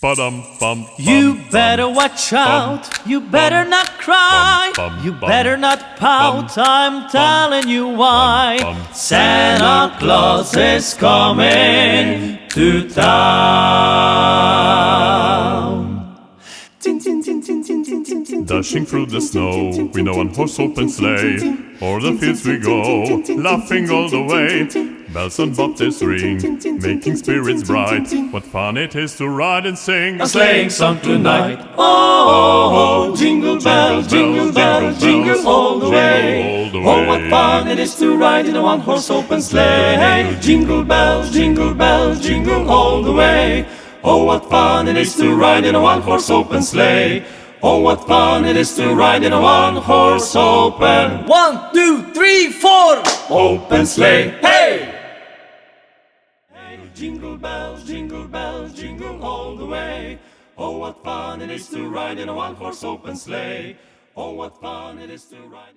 You better watch out, you better not cry, you better not pout, I'm telling you why. Santa Claus is coming to town. Dashing through the snow, we know one horse open sleigh. O'er the fields we go, laughing all the way. Bells on bobtails ring, making spirits bright. What fun it is to ride and sing a sleighing song tonight. Oh, oh, oh, jingle bells, jingle bells, jingle all the way. Oh, what fun it is to ride in a one-horse open sleigh. Jingle bells, jingle all the way. Oh, what fun it is to ride in a one-horse open sleigh. Oh, what fun it is to ride in a one-horse open. 1, 2, 3, 4. Open sleigh. Hey! Hey, jingle bells, jingle all the way. Oh, what fun it is to ride in a one-horse open sleigh. Oh, what fun it is to ride in